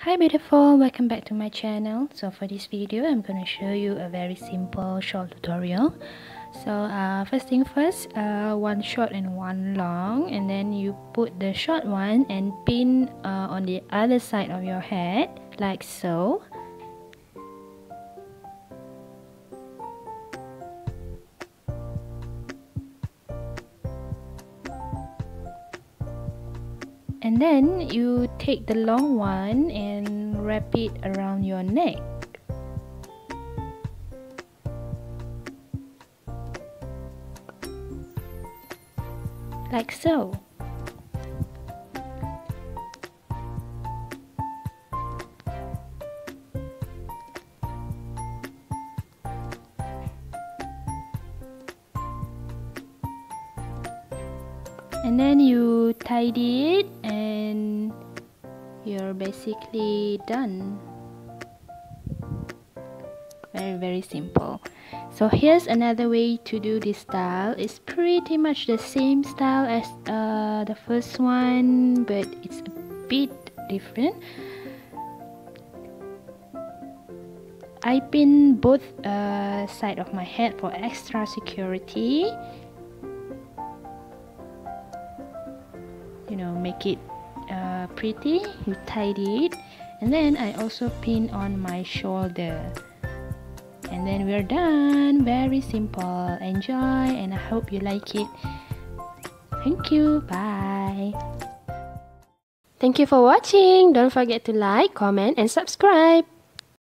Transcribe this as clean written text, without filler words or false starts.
Hi beautiful, welcome back to my channel. So for this video I'm going to show you a very simple shawl tutorial. So first thing first, one short and one long, and then you put the short one and pin on the other side of your head like so. And then you take the long one and wrap it around your neck. Like so. And then you tidy it and you're basically done. Very simple. So here's another way to do this style. It's pretty much the same style as the first one, but it's a bit different. I pin both side of my head for extra security. You know, make it pretty. You tidy it, and then I also pin on my shoulder. And then we're done. Very simple. Enjoy, and I hope you like it. Thank you. Bye. Thank you for watching. Don't forget to like, comment, and subscribe.